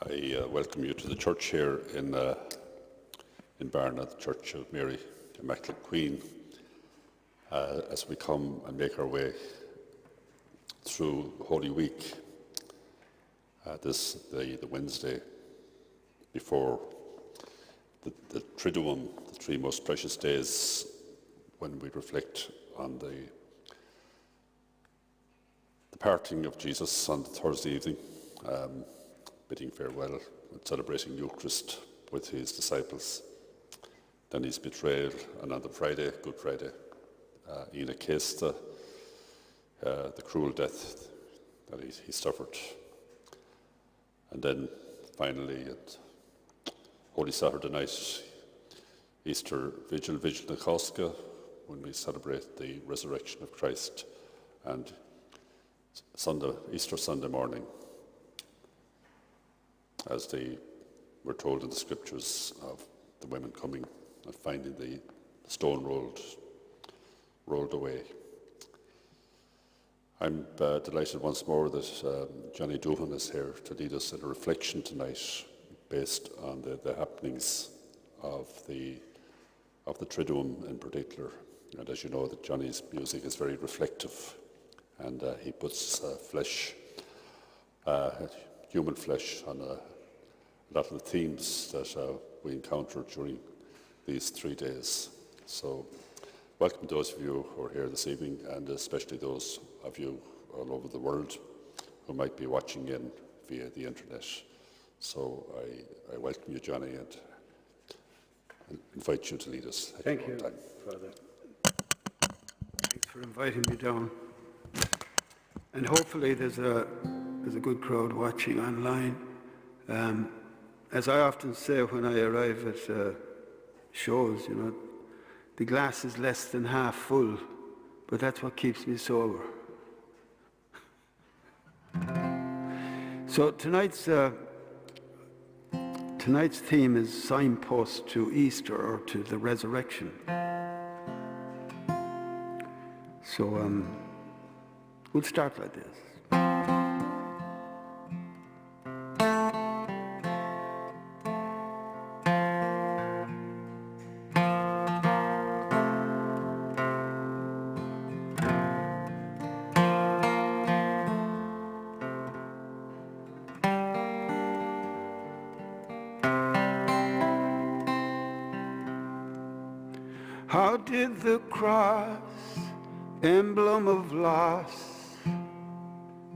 I welcome you to the church here in Barna, the Church of Mary, Immaculate Queen, as we come and make our way through Holy Week, the Wednesday before the Triduum, the three most precious days when we reflect on the parting of Jesus on Thursday evening, bidding farewell and celebrating Eucharist with his disciples. Then his betrayal, and on the Friday, Good Friday, Ina Kesta, the cruel death that he suffered. And then finally, at Holy Saturday night, Easter Vigil na Cosca, when we celebrate the resurrection of Christ, and Easter Sunday morning, as we're told in the scriptures of the women coming and finding the stone rolled away. I'm delighted once more that Johnny Doohan is here to lead us in a reflection tonight based on the happenings of the Triduum in particular. And as you know, that Johnny's music is very reflective, and he puts human flesh on a lot of the themes that we encounter during these 3 days. So welcome those of you who are here this evening, and especially those of you all over the world who might be watching in via the internet. So I welcome you, Johnny, and invite you to lead us. Thank you, Father. Thanks for inviting me down. And hopefully there's a good crowd watching online. As I often say when I arrive at shows, the glass is less than half full, but that's what keeps me sober. So tonight's theme is signpost to Easter, or to the resurrection. So we'll start like this. How did the cross, emblem of loss,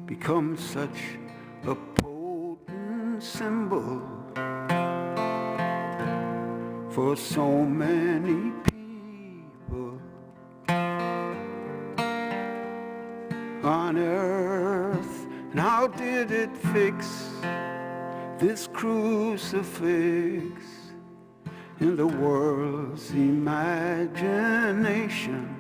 become such a potent symbol for so many people on earth? And how did it fix this crucifix in the world's imagination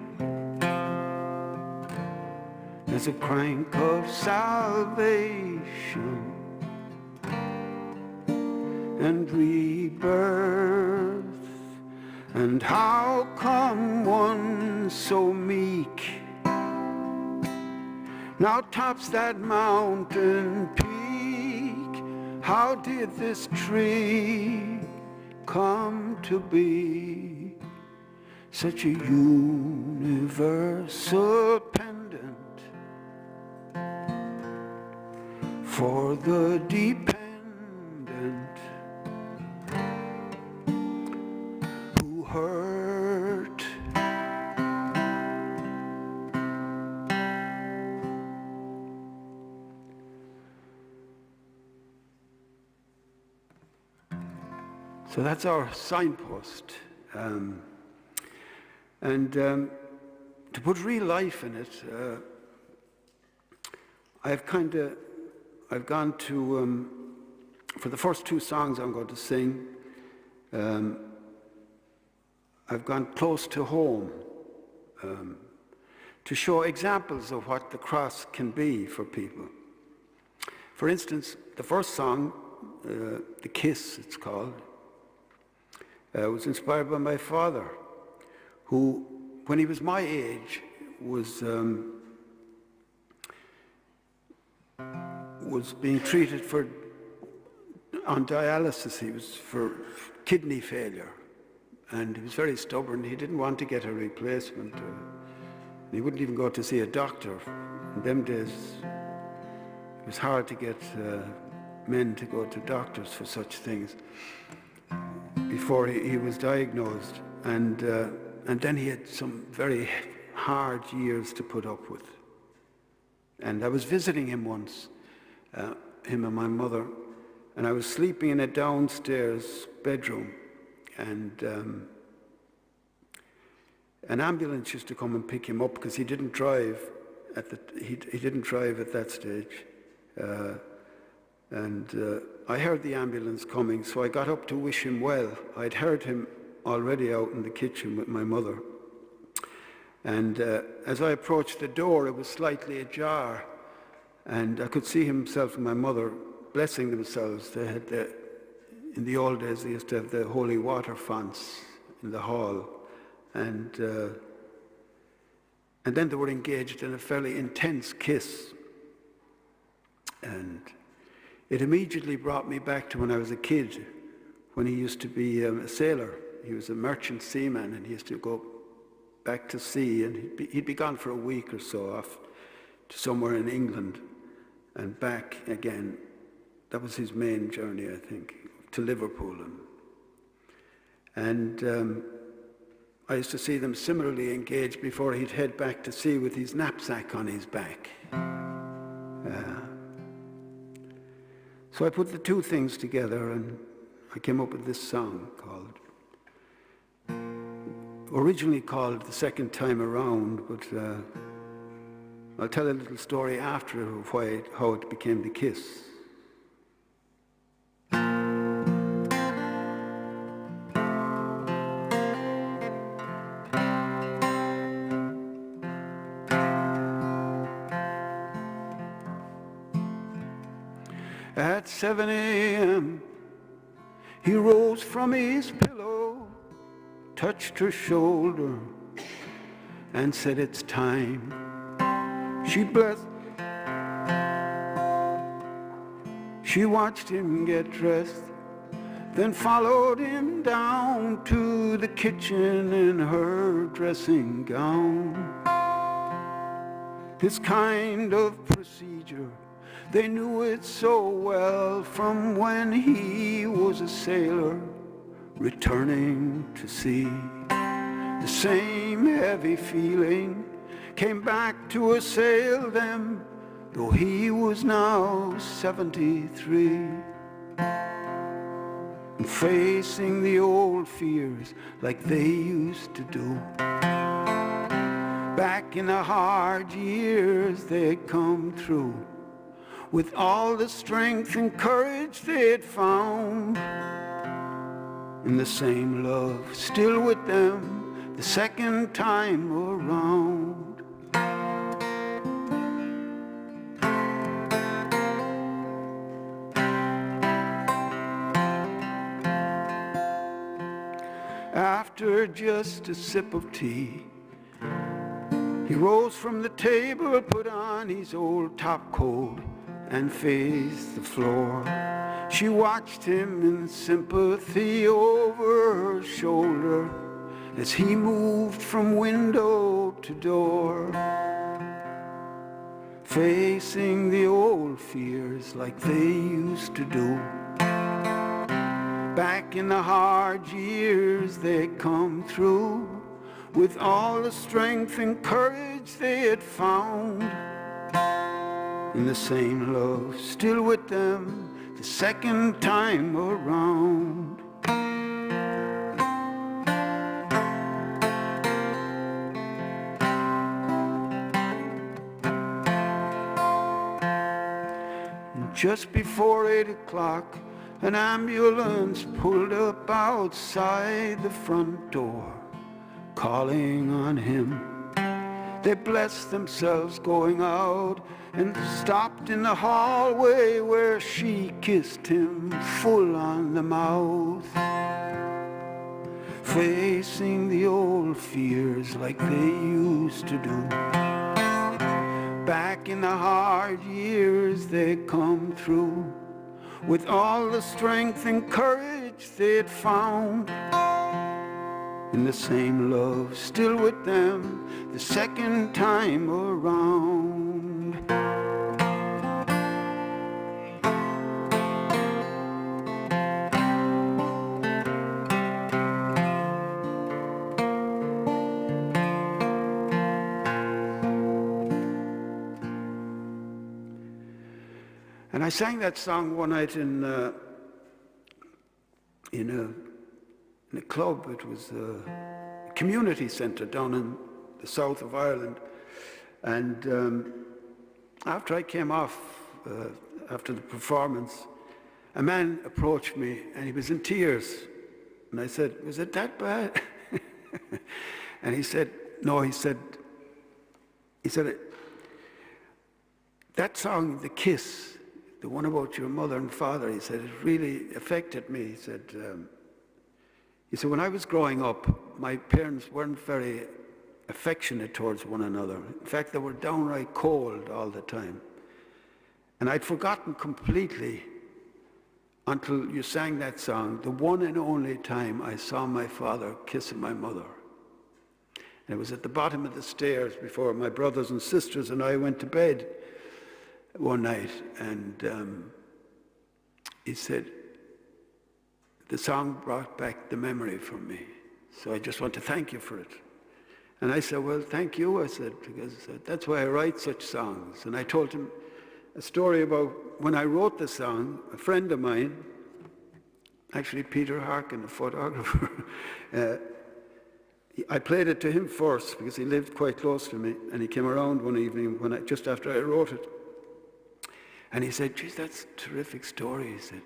as a crank of salvation and rebirth? And how come one so meek now tops that mountain peak? How did this tree come to be such a universal pendant for the dependent who hurt? So that's our signpost. To put real life in it, I've gone to, for the first two songs I'm going to sing, I've gone close to home to show examples of what the cross can be for people. For instance, the first song, The Kiss it's called, was inspired by my father, who, when he was my age, was being treated for on dialysis. He was for kidney failure, and he was very stubborn. He didn't want to get a replacement. He wouldn't even go to see a doctor. In them days, it was hard to get men to go to doctors for such things before he was diagnosed. And then he had some very hard years to put up with. And I was visiting him once, him and my mother, and I was sleeping in a downstairs bedroom, and an ambulance used to come and pick him up because he didn't drive he didn't drive at that stage. I heard the ambulance coming, so I got up to wish him well. I'd heard him already out in the kitchen with my mother. And as I approached the door, it was slightly ajar, and I could see himself and my mother blessing themselves. They had in the old days, they used to have the holy water fonts in the hall, and then they were engaged in a fairly intense kiss. And it immediately brought me back to when I was a kid, when he used to be a sailor. He was a merchant seaman, and he used to go back to sea, and he'd be gone for a week or so off to somewhere in England and back again. That was his main journey, I think, to Liverpool. And I used to see them similarly engaged before he'd head back to sea with his knapsack on his back. So I put the two things together, and I came up with this song originally called The Second Time Around, but I'll tell a little story after of how it became The Kiss. At 7 a.m., he rose from his pillow, touched her shoulder, and said, "It's time." She watched him get dressed, then followed him down to the kitchen in her dressing gown. This kind of procedure, they knew it so well from when he was a sailor returning to sea. The same heavy feeling came back to assail them, though he was now 73. And facing the old fears like they used to do. Back in the hard years they'd come through, with all the strength and courage they'd found. And the same love still with them the second time around. After just a sip of tea, he rose from the table, put on his old topcoat, and faced the floor. She watched him in sympathy over her shoulder as he moved from window to door, facing the old fears like they used to do. Back in the hard years they'd come through, with all the strength and courage they had found. And the same love still with them the second time around. And just before 8 o'clock, an ambulance pulled up outside the front door, calling on him. They blessed themselves going out and stopped in the hallway where she kissed him full on the mouth, facing the old fears like they used to do. Back in the hard years they'd come through, with all the strength and courage they'd found in the same love, still with them the second time around. And I sang that song one night in a club. It was a community centre down in the south of Ireland. And after I came off, after the performance, a man approached me and he was in tears. And I said, "Was it that bad?" And he said, "No," he said, "that song, The Kiss, the one about your mother and father," he said, "it really affected me." He said, when I was growing up, my parents weren't very affectionate towards one another. In fact, they were downright cold all the time. And I'd forgotten completely until you sang that song, the one and only time I saw my father kissing my mother. And it was at the bottom of the stairs before my brothers and sisters and I went to bed one night. And he said, "The song brought back the memory for me. So I just want to thank you for it." And I said, "Well, thank you," I said, "because that's why I write such songs." And I told him a story about when I wrote the song. A friend of mine, actually Peter Harkin, a photographer, I played it to him first because he lived quite close to me, and he came around one evening just after I wrote it. And he said, "Geez, that's a terrific story," he said.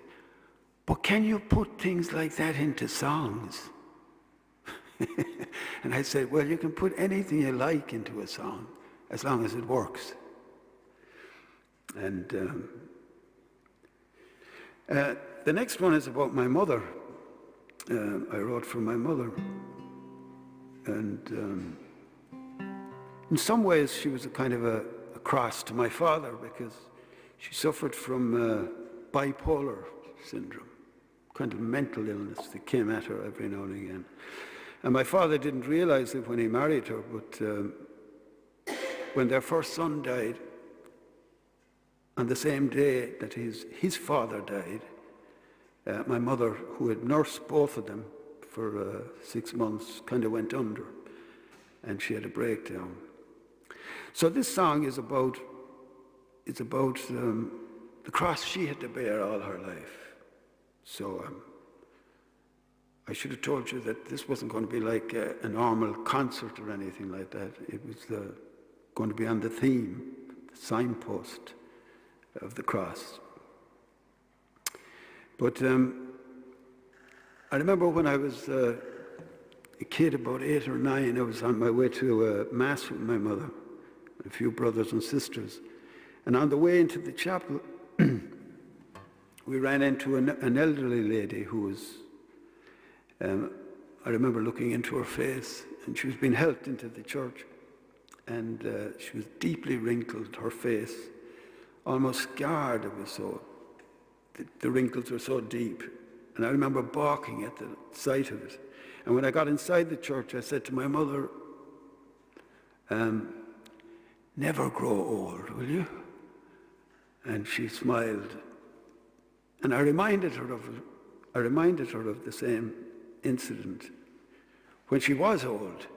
"But can you put things like that into songs?" And I said, "Well, you can put anything you like into a song as long as it works." And the next one is about my mother. I wrote for my mother. And in some ways she was a kind of a cross to my father because she suffered from bipolar syndrome, kind of mental illness that came at her every now and again. And my father didn't realize it when he married her, but when their first son died, on the same day that his father died, my mother, who had nursed both of them for 6 months, kind of went under, and she had a breakdown. So this song is about the cross she had to bear all her life. So I should have told you that this wasn't going to be like a normal concert or anything like that. It was going to be on the theme, the signpost of the cross. But I remember when I was a kid, about 8 or 9, I was on my way to Mass with my mother, and a few brothers and sisters. And on the way into the chapel, we ran into an elderly lady who was, I remember looking into her face, and she was being helped into the church. And she was deeply wrinkled, her face, almost scarred. It was so, the wrinkles were so deep. And I remember balking at the sight of it. And when I got inside the church, I said to my mother, "Never grow old, will you?" And she smiled. And I reminded her of the same incident when she was old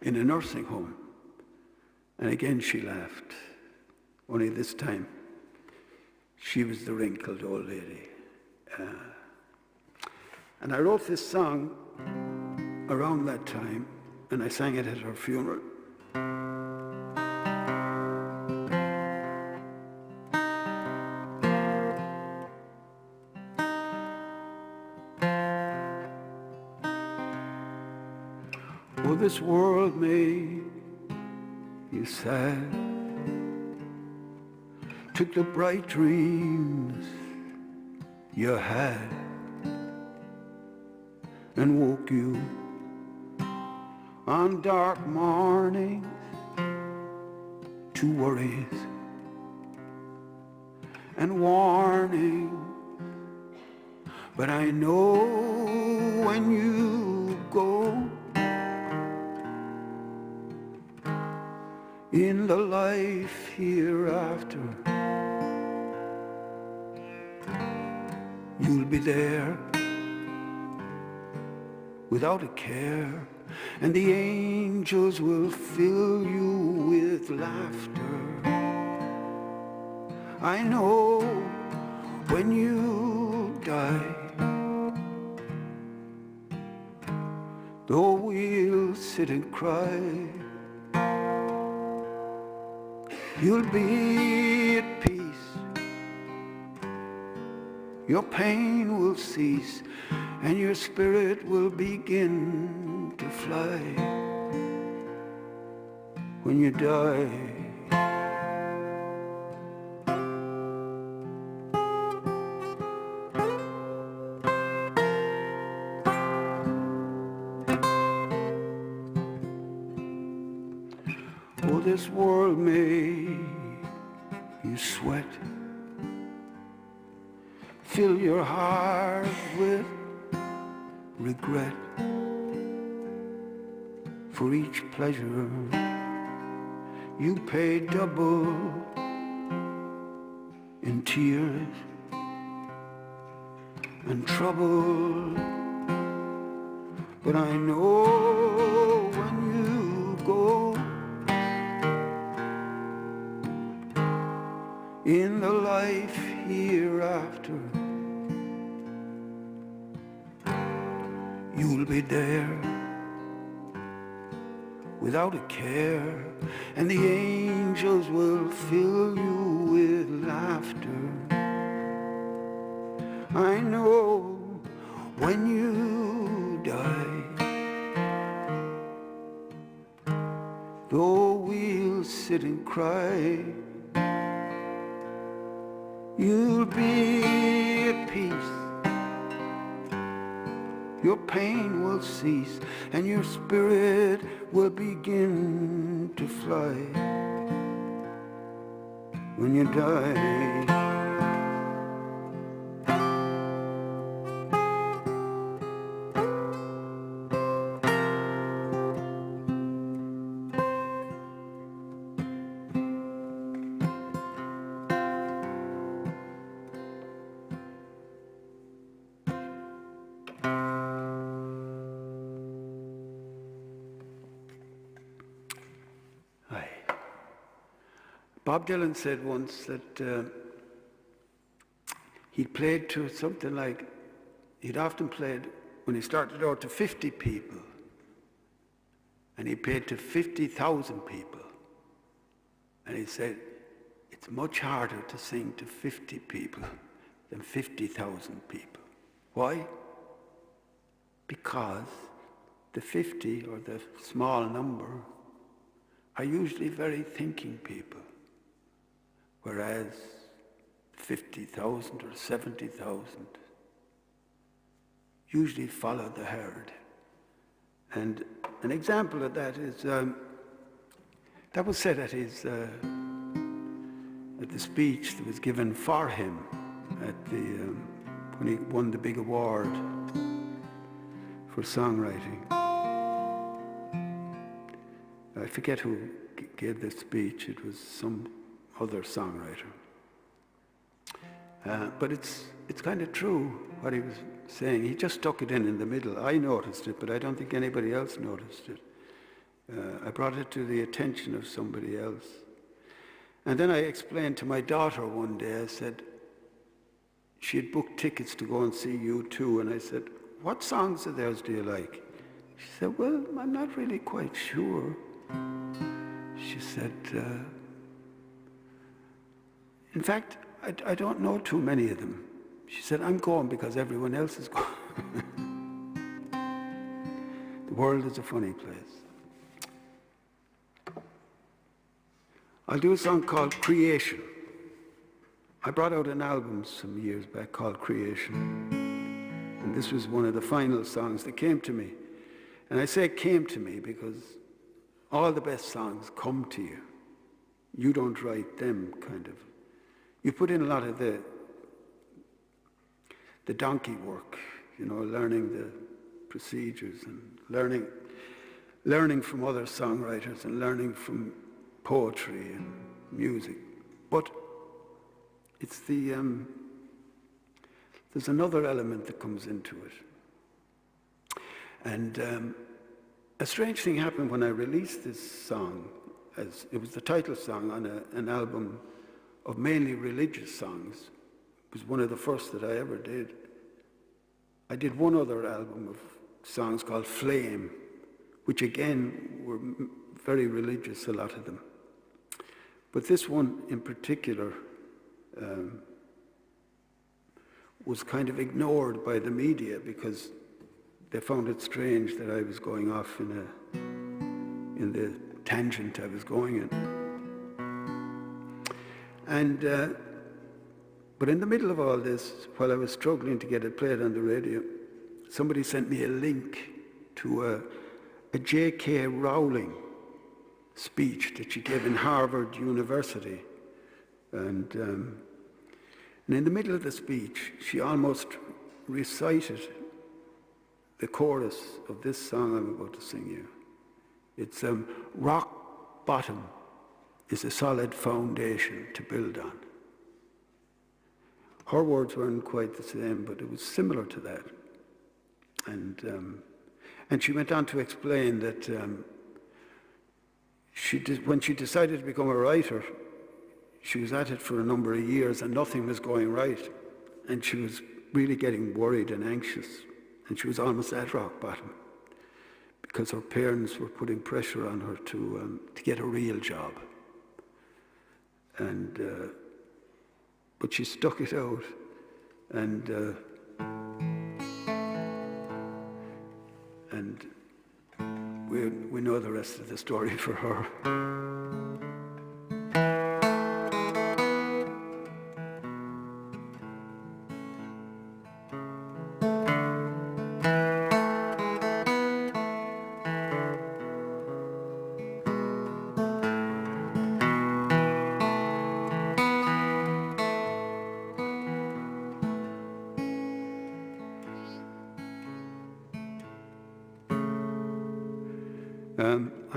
in a nursing home. And again she laughed. Only this time, she was the wrinkled old lady. And I wrote this song around that time, and I sang it at her funeral. Oh, this world made you sad, took the bright dreams you had and woke you on dark mornings to worries and warning. But I know when you go in the life hereafter, you'll be there without a care, and the angels will fill you with laughter. I know when you die, though we'll sit and cry, you'll be at peace. Your pain will cease, and your spirit will begin to fly when you die. Oh, this world make you sweat, fill your heart with regret for each pleasure you pay double in tears and trouble. But I know when you go in the life hereafter, you'll be there without a care, and the angels will fill you with laughter. I know when you die, though we'll sit and cry, you'll be at peace. Your pain will cease, and your spirit will begin to fly when you die. Bob Dylan said once that he'd played to something like, he'd often played, when he started out, to 50 people. And he played to 50,000 people. And he said, it's much harder to sing to 50 people than 50,000 people. Why? Because the 50, or the small number, are usually very thinking people. Whereas 50,000 or 70,000 usually follow the herd. And an example of that is, that was said at his, at the speech that was given for him at the, when he won the big award for songwriting. I forget who gave the speech, it was some other songwriter. But it's kind of true what he was saying. He just stuck it in the middle. I noticed it, but I don't think anybody else noticed it. I brought it to the attention of somebody else. And then I explained to my daughter one day, I said, she had booked tickets to go and see U2, and I said, what songs of theirs do you like? She said, well, I'm not really quite sure. She said, in fact, I don't know too many of them. She said, I'm going because everyone else is going. The world is a funny place. I'll do a song called Creation. I brought out an album some years back called Creation. And this was one of the final songs that came to me. And I say came to me because all the best songs come to you. You don't write them, kind of. you put in a lot of the donkey work, learning the procedures and learning from other songwriters and learning from poetry and music. But it's there's another element that comes into it. And a strange thing happened when I released this song, as it was the title song on an album of mainly religious songs. It was one of the first that I ever did. I did one other album of songs called Flame, which again were very religious, a lot of them. But this one in particular was kind of ignored by the media because they found it strange that I was going off in the tangent I was going in. And but in the middle of all this, while I was struggling to get it played on the radio, somebody sent me a link to a J.K. Rowling speech that she gave in Harvard University. And in the middle of the speech, she almost recited the chorus of this song I'm about to sing you. It's rock bottom is a solid foundation to build on. Her words weren't quite the same, but it was similar to that. And she went on to explain that when she decided to become a writer, she was at it for a number of years and nothing was going right. And she was really getting worried and anxious. And she was almost at rock bottom because her parents were putting pressure on her to get a real job. And but she stuck it out, and we know the rest of the story for her.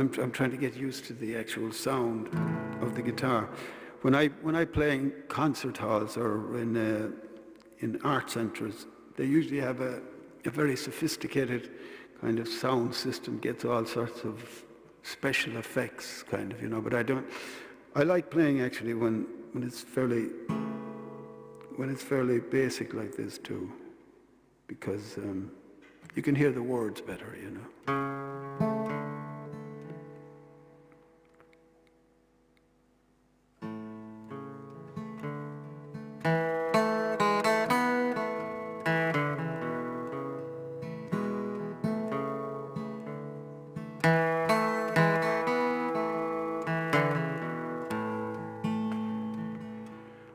I'm trying to get used to the actual sound of the guitar. When I play in concert halls or in art centres, they usually have a very sophisticated kind of sound system, gets all sorts of special effects, kind of, But I like playing actually when it's fairly basic like this too, because you can hear the words better,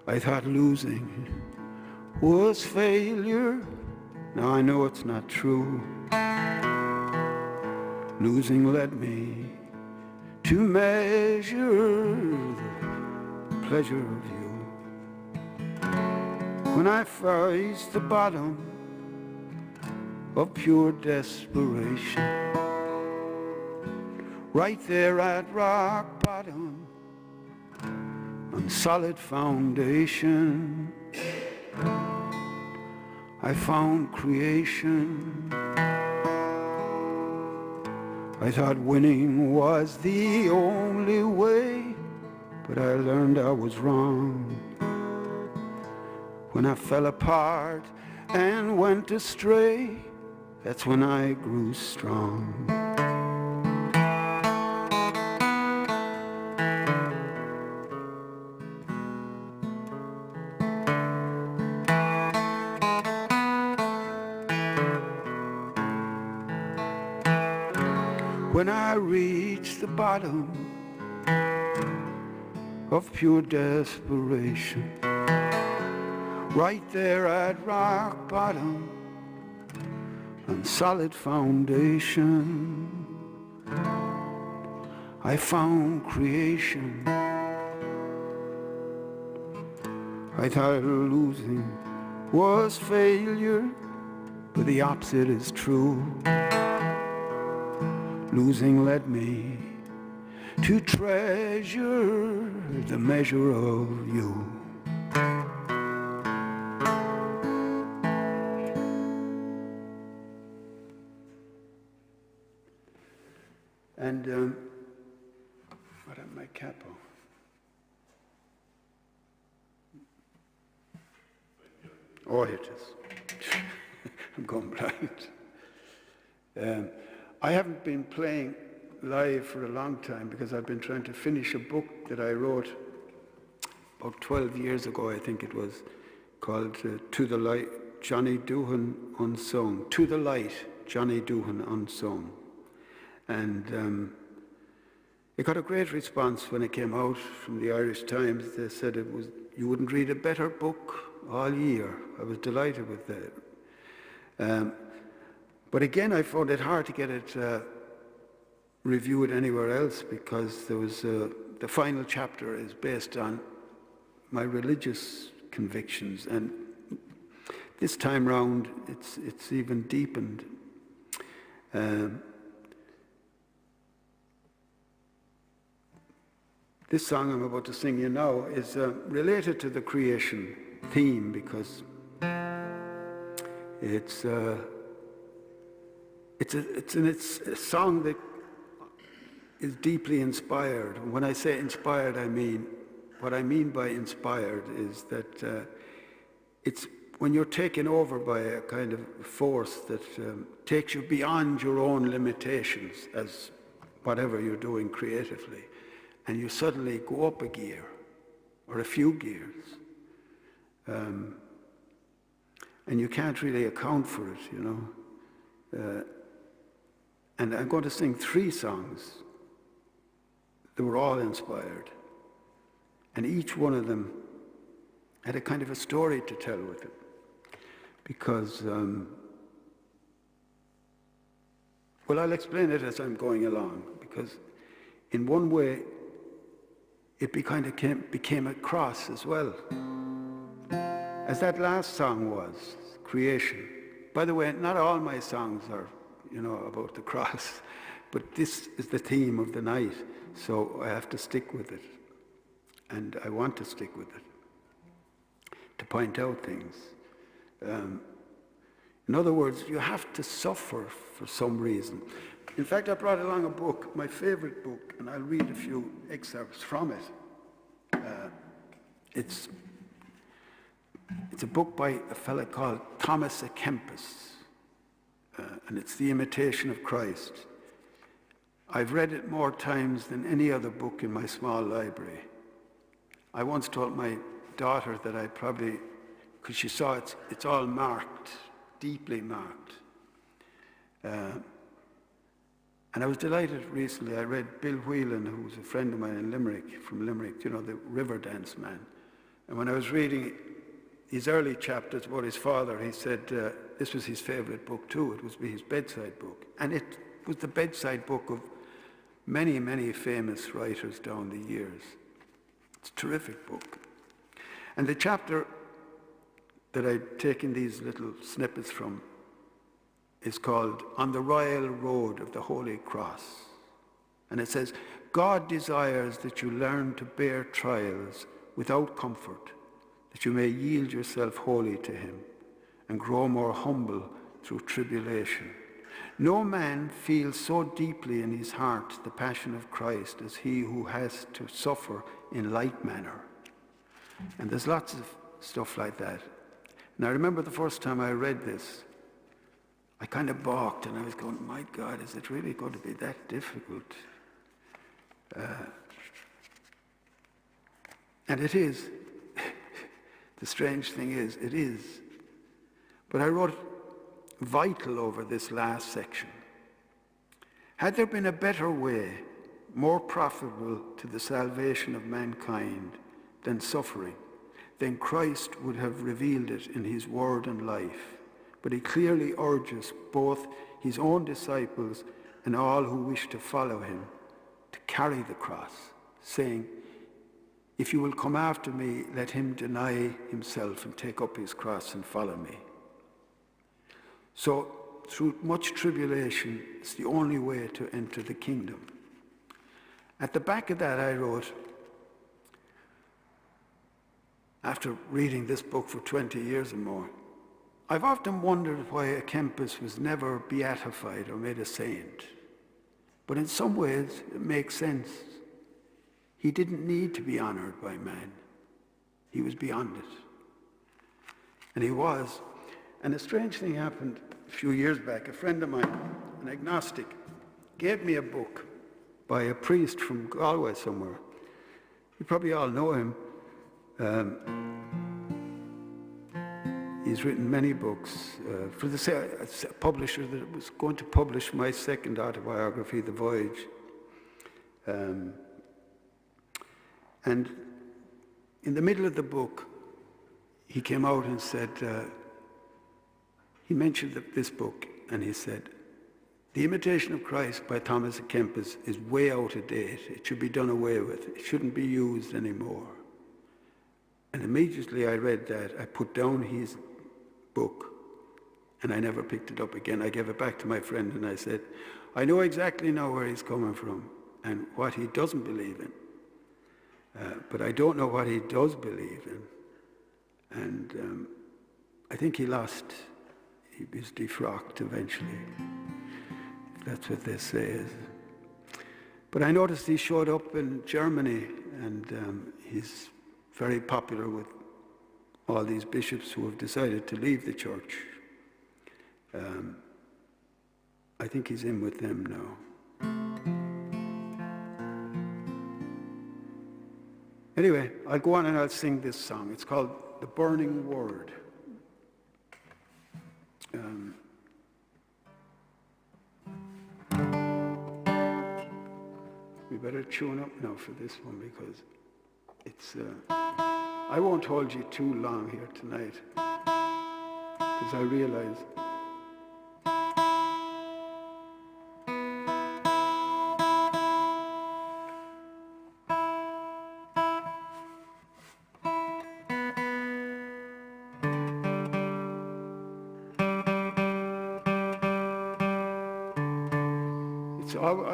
I thought losing was failure. Now I know it's not true. Losing led me to measure the pleasure of you. When I faced the bottom of pure desperation, right there at rock bottom, on solid foundation, I found creation. I thought winning was the only way, but I learned I was wrong. When I fell apart and went astray, that's when I grew strong. When I reached the bottom of pure desperation, right there at rock bottom, on solid foundation, I found creation. I thought losing was failure, but the opposite is true. Losing led me to treasure the measure of you. And what am my capo? Oh, here it is. I'm going blind. I haven't been playing live for a long time because I've been trying to finish a book that I wrote about 12 years ago, I think it was, called To the Light, Johnny Doohan Unsung. To the Light, Johnny Doohan Unsung. And it got a great response when it came out from the Irish Times. They said it was, you wouldn't read a better book all year. I was delighted with that. But again, I found it hard to get it reviewed anywhere else because there was the final chapter is based on my religious convictions, and this time round it's even deepened. This song I'm about to sing you now is related to the creation theme because it's a song that is deeply inspired. And when I say inspired, what I mean by inspired is that it's when you're taken over by a kind of force that takes you beyond your own limitations as whatever you're doing creatively, and you suddenly go up a gear or a few gears, and you can't really account for it, you know. And I'm going to sing 3 songs that were all inspired. And each one of them had a kind of a story to tell with it. Because, well, I'll explain it as I'm going along. Because in one way, it became a cross as well. As that last song was, creation. By the way, not all my songs are, you know, about the cross, but this is the theme of the night, so I have to stick with it. And I want to stick with it, to point out things. In other words, you have to suffer for some reason. In fact, I brought along a book, my favorite book, and I'll read a few excerpts from it. It's a book by a fellow called Thomas à Kempis, and it's The Imitation of Christ. I've read it more times than any other book in my small library. I once told my daughter that I probably, because she saw it's all marked, deeply marked. And I was delighted recently. I read Bill Whelan, who was a friend of mine in Limerick, from Limerick, you know, the river dance man. And when I was reading his early chapters about his father, he said this was his favorite book too. It was his bedside book. And it was the bedside book of many, many famous writers down the years. It's a terrific book. And the chapter that I've taken these little snippets from is called On the Royal Road of the Holy Cross. And it says, God desires that you learn to bear trials without comfort, that you may yield yourself wholly to him and grow more humble through tribulation. No man feels so deeply in his heart the passion of Christ as he who has to suffer in like manner. And there's lots of stuff like that. And I remember the first time I read this, I kind of balked and I was going, my God, is it really going to be that difficult? And it is. The strange thing is, it is. But I wrote vital over this last section. Had there been a better way, more profitable to the salvation of mankind than suffering, then Christ would have revealed it in his word and life. But he clearly urges both his own disciples and all who wish to follow him to carry the cross, saying, If you will come after me, let him deny himself and take up his cross and follow me. So, through much tribulation, it's the only way to enter the kingdom. At the back of that I wrote, after reading this book for 20 years or more, I've often wondered why a Kempis was never beatified or made a saint. But in some ways, it makes sense. He didn't need to be honored by man. He was beyond it. And he was. And a strange thing happened a few years back. A friend of mine, an agnostic, gave me a book by a priest from Galway somewhere. You probably all know him. He's written many books for the publisher that was going to publish my second autobiography, The Voyage. And in the middle of the book, he came out and said, he mentioned this book, and he said, The Imitation of Christ by Thomas à Kempis is way out of date. It should be done away with. It shouldn't be used anymore. And immediately I read that, I put down his book, and I never picked it up again. I gave it back to my friend, and I said, I know exactly now where he's coming from and what he doesn't believe in. But I don't know what he does believe in. And I think he was defrocked eventually, if that's what they say. But I noticed he showed up in Germany, and he's very popular with all these bishops who have decided to leave the church. I think he's in with them now. Anyway, I'll go on and I'll sing this song. It's called The Burning Word. We better tune up now for this one because it's... I won't hold you too long here tonight because I realize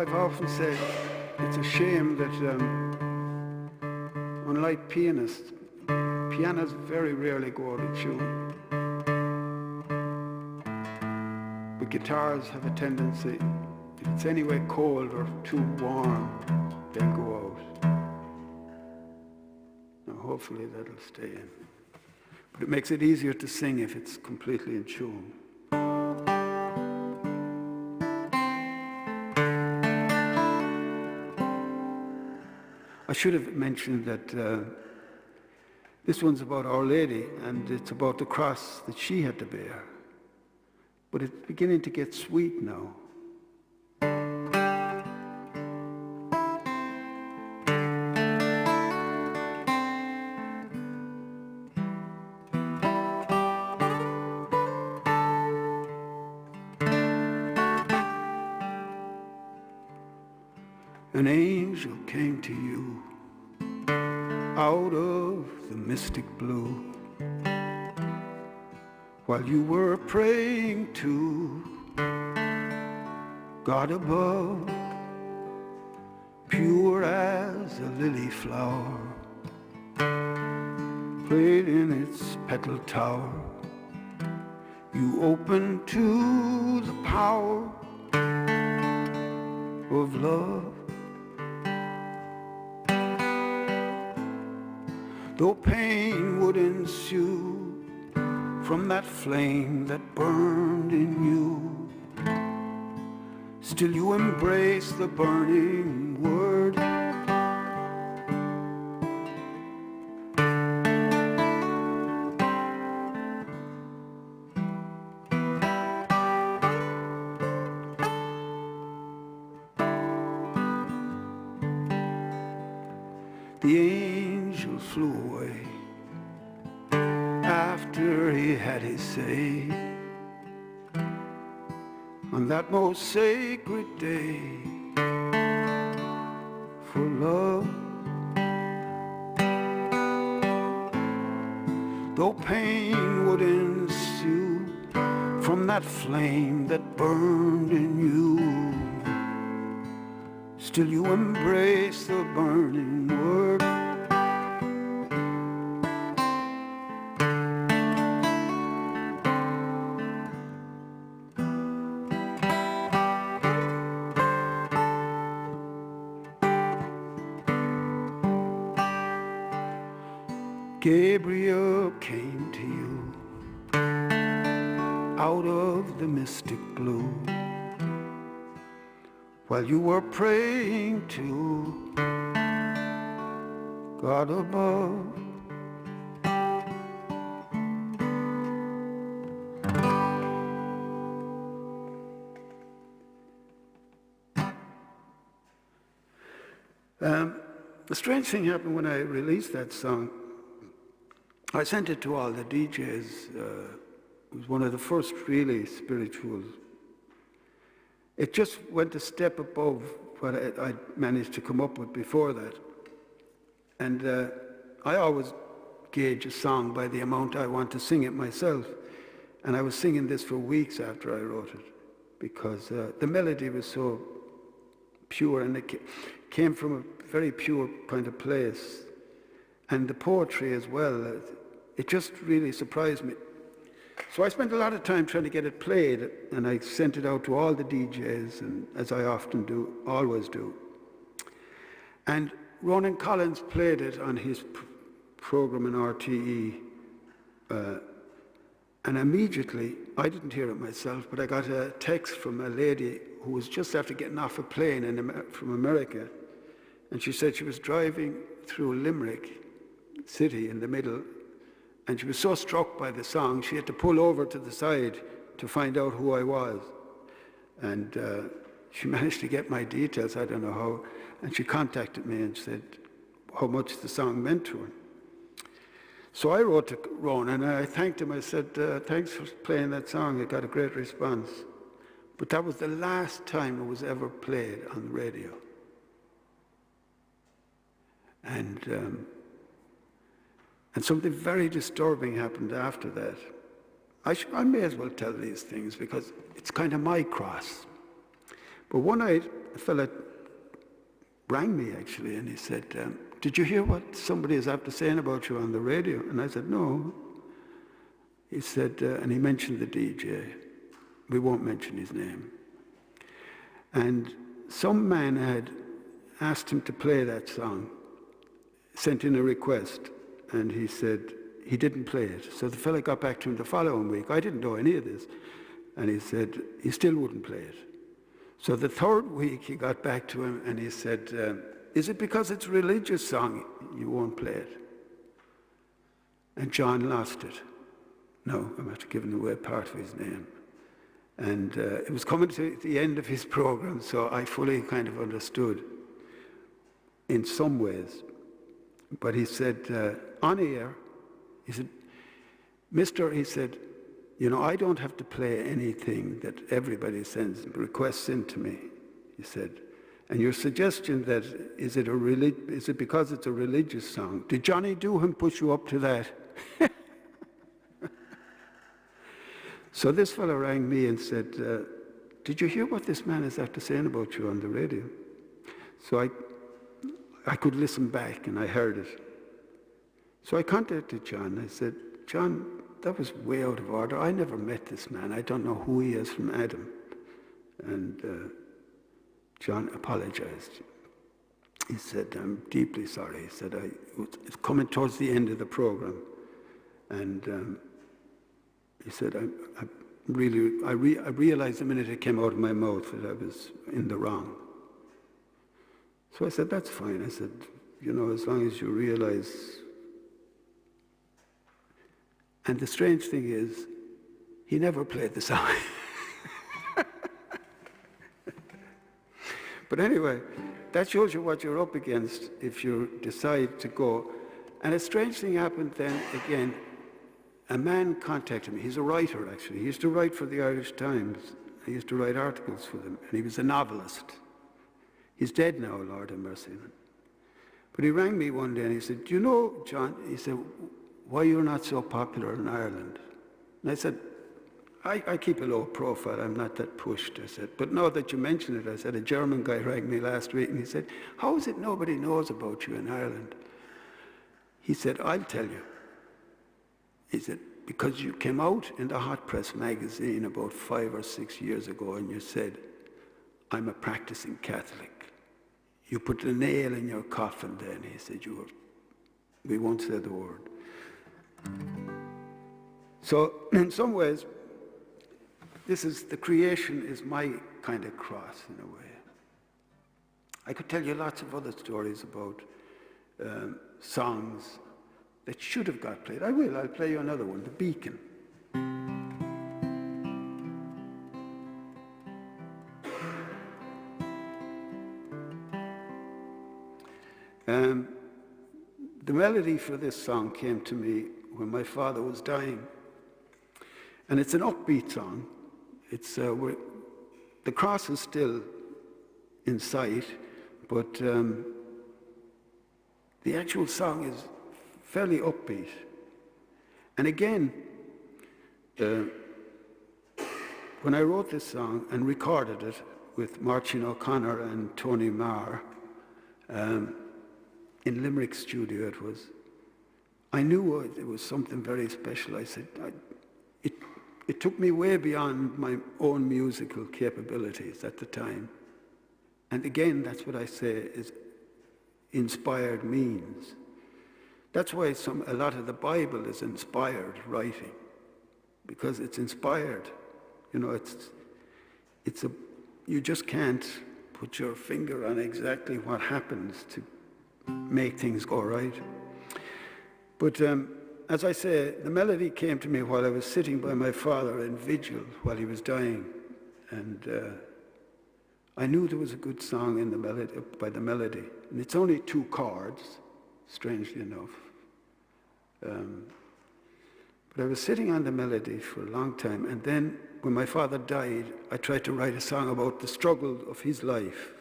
I've often said it's a shame that unlike pianists, pianos very rarely go out of tune. But guitars have a tendency, if it's anyway cold or too warm, they'll go out. Now hopefully that'll stay in. But it makes it easier to sing if it's completely in tune. I should have mentioned that this one's about Our Lady, and it's about the cross that she had to bear. But it's beginning to get sweet now. An angel came to you out of the mystic blue while you were praying to God above, pure as a lily flower, played in its petal tower. You opened to the power of love. Though pain would ensue from that flame that burned in you, still you embrace the burning word. The angel flew away after he had his say on that most sacred day for love. though pain would ensue from that flame that burned in you, still you embrace the burning word. Gabriel came to you out of the mystic blue while you were praying to God above. The strange thing happened when I released that song. I sent it to all the DJs. It was one of the first really spiritual. It just went a step above what I managed to come up with before that. And I always gauge a song by the amount I want to sing it myself. And I was singing this for weeks after I wrote it because the melody was so pure and it came from a very pure kind of place. And the poetry as well, it just really surprised me. So I spent a lot of time trying to get it played, and I sent it out to all the DJs, and as I often do, always do. And Ronan Collins played it on his program in RTE, and immediately, I didn't hear it myself, but I got a text from a lady who was just after getting off a plane from America, and she said she was driving through Limerick city in the middle, and she was so struck by the song she had to pull over to the side to find out who I was. And she managed to get my details, I don't know how, and she contacted me and said how much the song meant to her. So I wrote to Ronan and I thanked him. I said, thanks for playing that song, it got a great response. But that was the last time it was ever played on the radio. And something very disturbing happened after that. I may as well tell these things because it's kind of my cross. But one night, a fella rang me actually, and he said, did you hear what somebody is after saying about you on the radio? And I said, no. He said, and he mentioned the DJ. We won't mention his name. And some man had asked him to play that song, sent in a request, and he said he didn't play it. So the fella got back to him the following week. I didn't know any of this. And he said he still wouldn't play it. So the third week he got back to him and he said, is it because it's a religious song you won't play it? And John lost it. No, I'm after giving away part of his name. And it was coming to the end of his program, so I fully kind of understood in some ways. But he said, on air, he said, Mister, he said, you know, I don't have to play anything that everybody sends requests in to me. He said, and your suggestion that, is it because it's a religious song? Did Johnny Doohan push you up to that? So this fellow rang me and said, did you hear what this man is after saying about you on the radio? So I could listen back and I heard it. So I contacted John. I said, John, that was way out of order. I never met this man. I don't know who he is from Adam. And John apologized. He said, I'm deeply sorry. He said, it's coming towards the end of the program. And he said, I realized the minute it came out of my mouth that I was in the wrong. So I said, that's fine. I said, you know, as long as you realize. And the strange thing is, he never played the song. But anyway, that shows you what you're up against if you decide to go. And a strange thing happened then again. A man contacted me. He's a writer, actually. He used to write for the Irish Times. He used to write articles for them. And he was a novelist. He's dead now, Lord have mercy on him. But he rang me one day and he said, do you know, John, he said, why you're not so popular in Ireland. And I said, I keep a low profile, I'm not that pushed. I said, but now that you mention it, I said, a German guy rang me last week and he said, how is it nobody knows about you in Ireland? He said, I'll tell you. He said, because you came out in the Hot Press magazine about 5 or 6 years ago and you said, I'm a practicing Catholic. You put a nail in your coffin then. He said, we won't say the word. So in some ways, the creation is my kind of cross in a way. I could tell you lots of other stories about songs that should have got played. I'll play you another one, The Beacon. The melody for this song came to me when my father was dying. And it's an upbeat song. It's the cross is still in sight, but the actual song is fairly upbeat. And again, when I wrote this song and recorded it with Martin O'Connor and Tony Marr in Limerick studio, I knew it was something very special. I said, it took me way beyond my own musical capabilities at the time. And again, that's what I say is inspired means. That's why a lot of the Bible is inspired writing, because it's inspired. You know, you just can't put your finger on exactly what happens to make things go right. But as I say, the melody came to me while I was sitting by my father in vigil while he was dying, and I knew there was a good song in the melody, by the melody, and it's only 2 chords, strangely enough. But I was sitting on the melody for a long time, and then when my father died, I tried to write a song about the struggle of his life,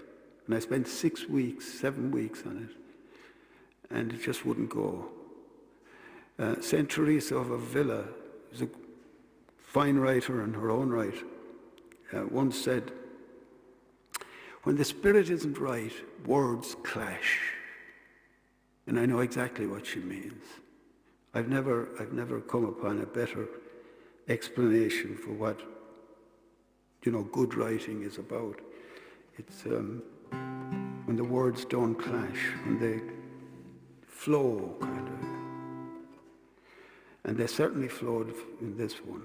and I spent 7 weeks on it, and it just wouldn't go. St. Teresa of Avila was a fine writer in her own right, once said, when the spirit isn't right, words clash. And I know exactly what she means. I've never come upon a better explanation for what, good writing is about. It's when the words don't clash, when they flow, kind of. And they certainly flowed in this one.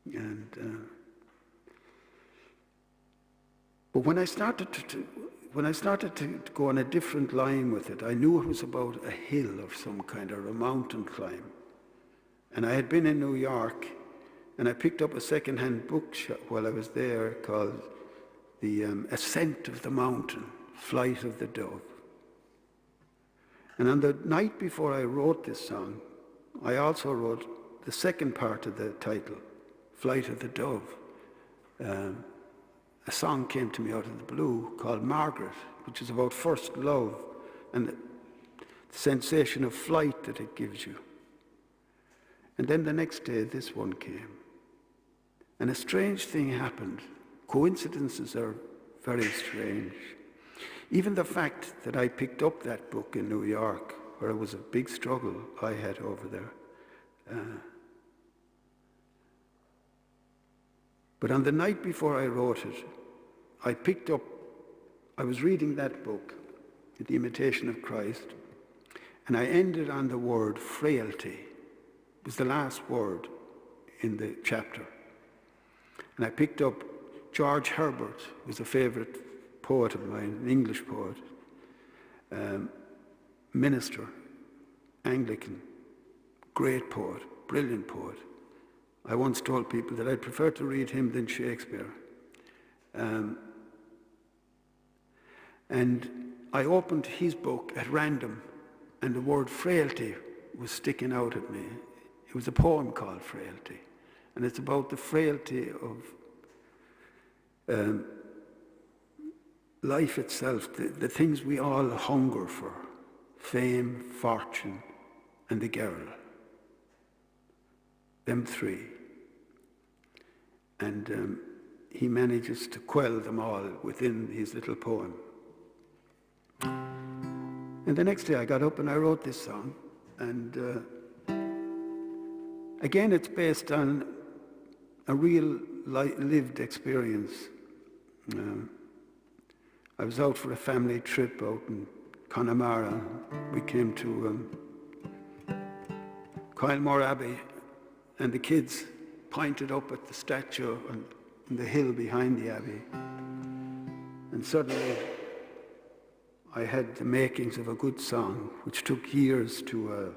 And but when I started to go on a different line with it, I knew it was about a hill of some kind, or a mountain climb. And I had been in New York, and I picked up a second-hand book while I was there called The Ascent of the Mountain, Flight of the Dove. And on the night before I wrote this song, I also wrote the second part of the title, Flight of the Dove. A song came to me out of the blue called Margaret, which is about first love and the sensation of flight that it gives you. And then the next day, this one came. And a strange thing happened. Coincidences are very strange. Even the fact that I picked up that book in New York, where it was a big struggle I had over there. But on the night before I wrote it, I was reading that book, The Imitation of Christ, and I ended on the word frailty. It was the last word in the chapter. And I picked up George Herbert, who was a favorite poet of mine, an English poet, minister, Anglican, great poet, brilliant poet. I once told people that I'd prefer to read him than Shakespeare. And I opened his book at random, and the word frailty was sticking out at me. It was a poem called Frailty, and it's about the frailty of life itself, the things we all hunger for, fame, fortune, and the girl. them three. And he manages to quell them all within his little poem. And the next day I got up and I wrote this song. And again, it's based on a real lived experience. I was out for a family trip out in Connemara. We came to Coilmore Abbey, and the kids pointed up at the statue on the hill behind the abbey. And suddenly I had the makings of a good song, which took years to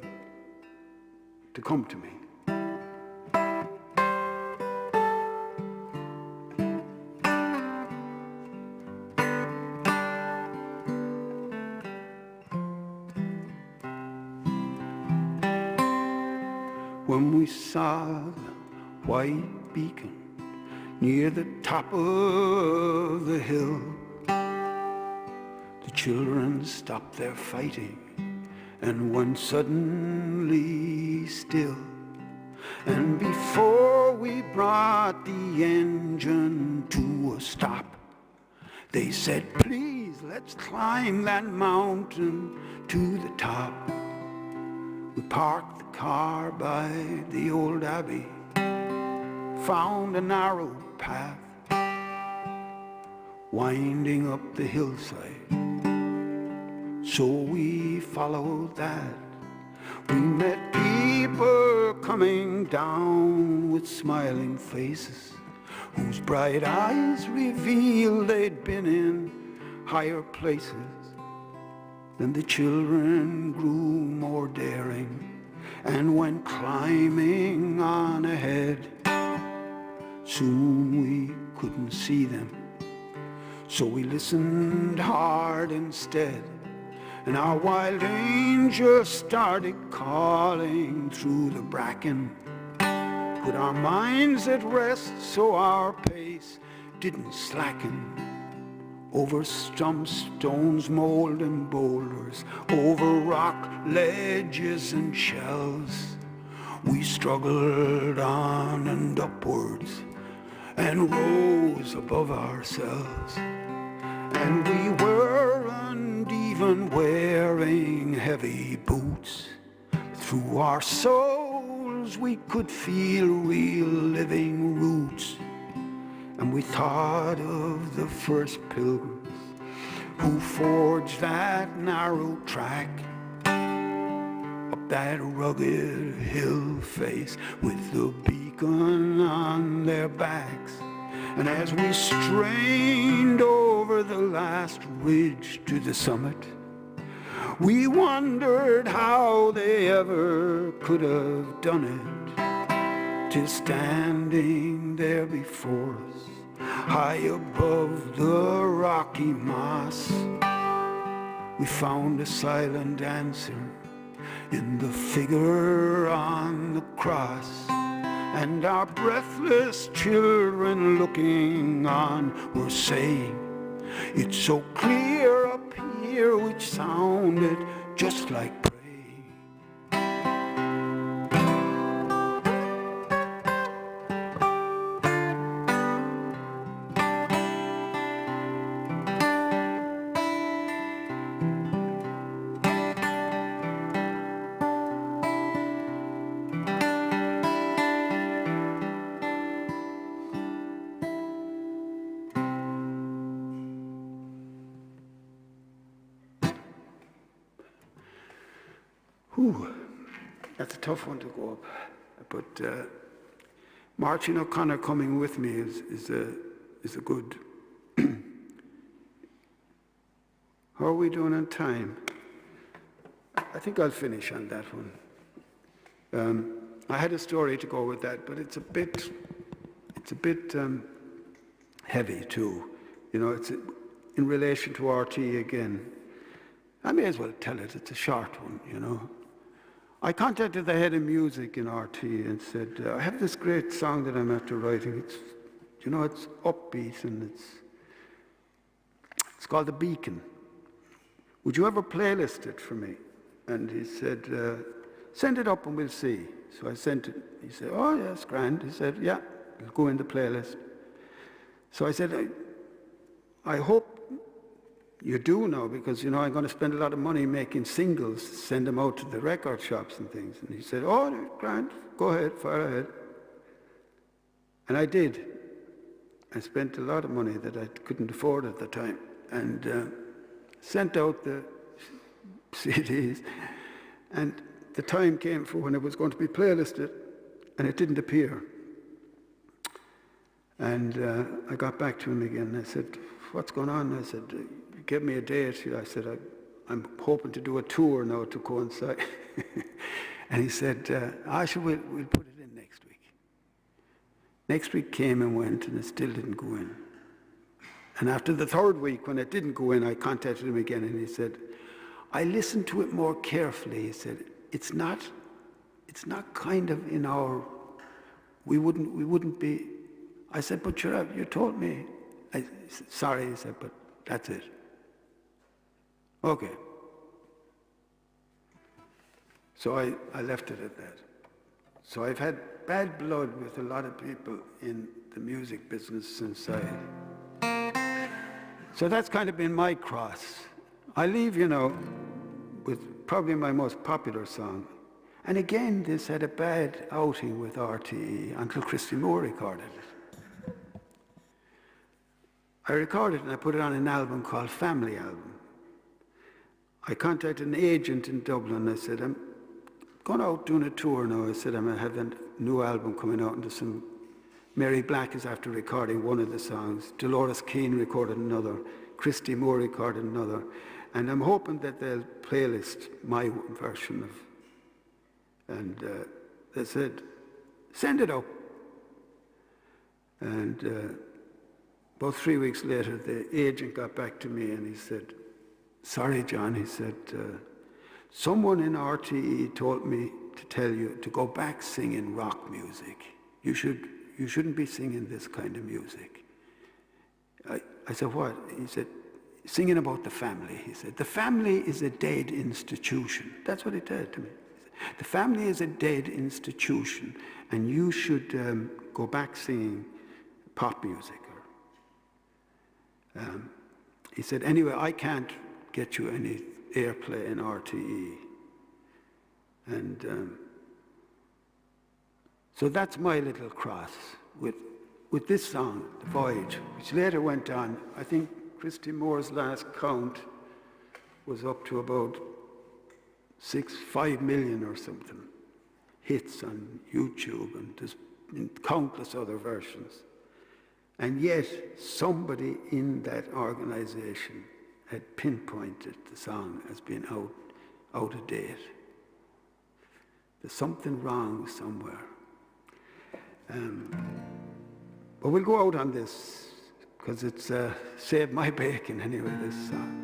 come to me. When we saw the white beacon near the top of the hill, the children stopped their fighting and went suddenly still. And before we brought the engine to a stop, they said, please, let's climb that mountain to the top. We parked the car by the old abbey, found a narrow path winding up the hillside. So we followed that. We met people coming down with smiling faces, whose bright eyes revealed they'd been in higher places. Then the children grew more daring and went climbing on ahead. Soon we couldn't see them, so we listened hard instead. And our wild angel started calling through the bracken. Put our minds at rest so our pace didn't slacken. Over stumps, stones, mold and boulders, over rock ledges and shells, we struggled on and upwards and rose above ourselves. And we weren't even wearing heavy boots. Through our souls we could feel real living roots. And we thought of the first pilgrims who forged that narrow track up that rugged hill face with the beacon on their backs. And as we strained over the last ridge to the summit, we wondered how they ever could have done it, till standing there before us, high above the rocky moss, we found a silent answer in the figure on the cross. And our breathless children looking on were saying, it's so clear up here, which sounded just like praying. Whew, that's a tough one to go up. But Martin O'Connor coming with me is a good. How are we doing on time? I think I'll finish on that one. I had a story to go with that, but it's a bit heavy too. You know, it's in relation to RT again. I may as well tell it. It's a short one, you know. I contacted the head of music in RT and said, I have this great song that I'm after writing. It's, you know, it's upbeat and it's called The Beacon. Would you ever playlist it for me? And he said, send it up and we'll see. So I sent it. He said, oh, yes, grand. He said, yeah, it'll go in the playlist. So I said, I hope you do now, because, I'm going to spend a lot of money making singles, send them out to the record shops and things. And he said, oh, grand, go ahead, fire ahead. And I did. I spent a lot of money that I couldn't afford at the time, and sent out the CDs. And the time came for when it was going to be playlisted, and it didn't appear. And I got back to him again. I said, what's going on? I said, give me a date. I said, I'm hoping to do a tour now to coincide. And he said, we'll put it in next week. Next week came and went, and it still didn't go in. And after the third week, when it didn't go in, I contacted him again, and he said, I listened to it more carefully. He said, it's not kind of in our, we wouldn't be. I said, but you told me. I said, sorry, he said, but that's it. Okay. So I left it at that. So I've had bad blood with a lot of people in the music business since so that's kind of been my cross. I leave, with probably my most popular song. And again, this had a bad outing with RTE until Christy Moore recorded it. I recorded it and I put it on an album called Family Album. I contacted an agent in Dublin. I said, I'm going out doing a tour now. I said, I'm going to have a new album coming out, and there's some, Mary Black is after recording one of the songs. Dolores Keane recorded another. Christy Moore recorded another. And I'm hoping that they'll playlist my version of, and they said, send it up. And about 3 weeks later, the agent got back to me and he said, sorry, John, he said, someone in RTE told me to tell you to go back singing rock music. You shouldn't be singing this kind of music. I said, what? He said, singing about the family. He said, the family is a dead institution. That's what he said to me. Said, the family is a dead institution, and you should go back singing pop music. He said, anyway, I can't get you any airplay in RTE. And so that's my little cross with this song, The Voyage, which later went on. I think Christy Moore's last count was up to about 5 million or something hits on YouTube, and there's countless other versions. And yet, somebody in that organization had pinpointed the song as being out of date. There's something wrong somewhere. But we'll go out on this, because it's saved my bacon anyway, this song.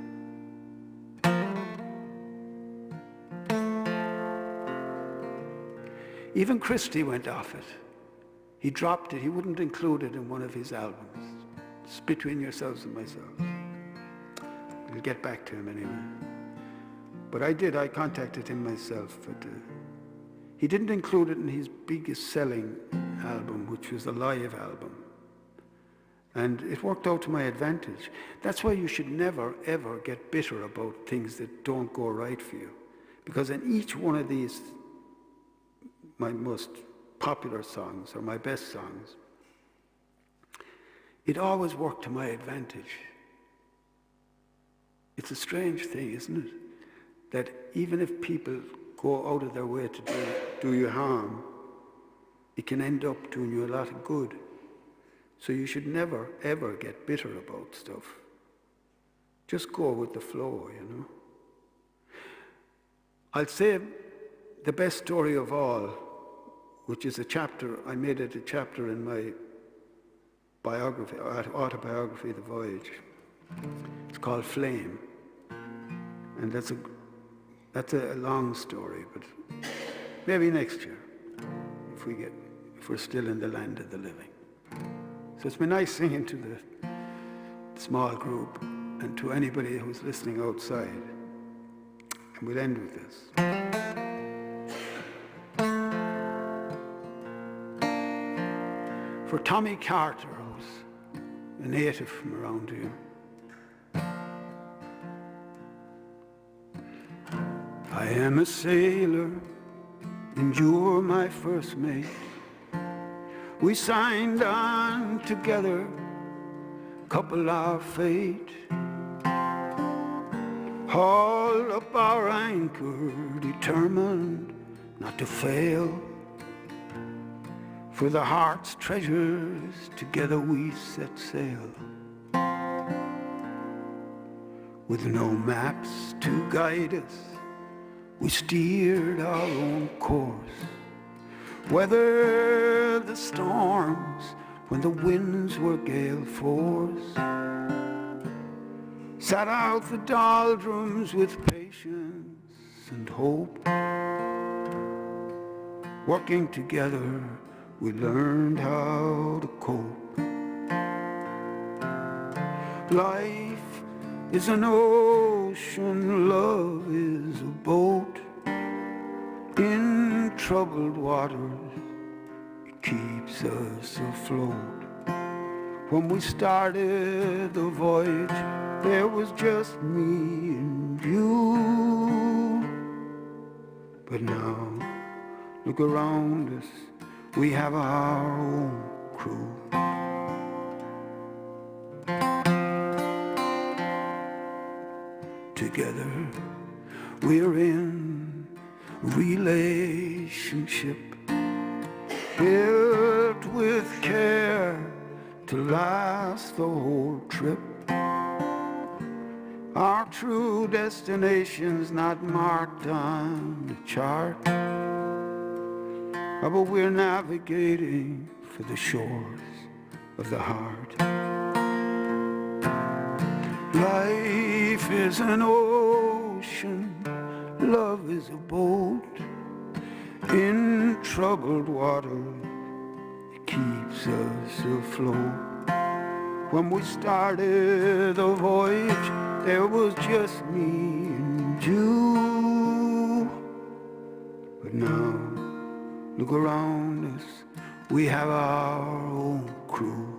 Even Christy went off it. He dropped it. He wouldn't include it in one of his albums. It's between yourselves and myself. We'll get back to him anyway. But I did. I contacted him myself. But he didn't include it in his biggest selling album, which was the live album. And it worked out to my advantage. That's why you should never, ever get bitter about things that don't go right for you. Because in each one of these, my most popular songs or my best songs, it always worked to my advantage. It's a strange thing, isn't it? That even if people go out of their way to do you harm, it can end up doing you a lot of good. So you should never, ever get bitter about stuff. Just go with the flow, I'll say the best story of all, which is a chapter, I made it a chapter in my biography, autobiography, The Voyage. It's called Flame. And that's a long story, but maybe next year, if we're still in the land of the living. So it's been nice singing to the small group and to anybody who's listening outside. And we'll end with this. for Tommy Carter, who's a native from around here. I am a sailor, and you're my first mate. We signed on together, couple our fate. Hauled up our anchor, determined not to fail. For the heart's treasures, together we set sail. With no maps to guide us, we steered our own course. Weathered the storms when the winds were gale force. Sat out the doldrums with patience and hope. Working together, we learned how to cope. Life is an ocean, love is a boat. In troubled waters, it keeps us afloat. When we started the voyage, there was just me and you. But now, look around us, we have our own crew. Together, we're in relationship, built with care to last the whole trip. Our true destination's not marked on the chart, but we're navigating for the shores of the heart. Life is an ocean, love is a boat. In troubled water, it keeps us afloat. When we started the voyage, there was just me and you. But now, look around us, we have our own crew.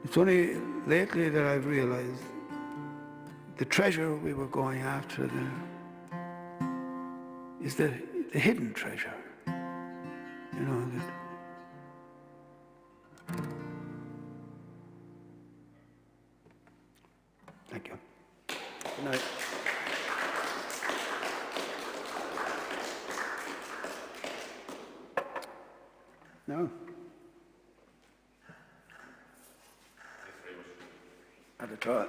It's only lately that I've realized the treasure we were going after there is the hidden treasure. You know, that. Thank you. Good night. No. Not at all.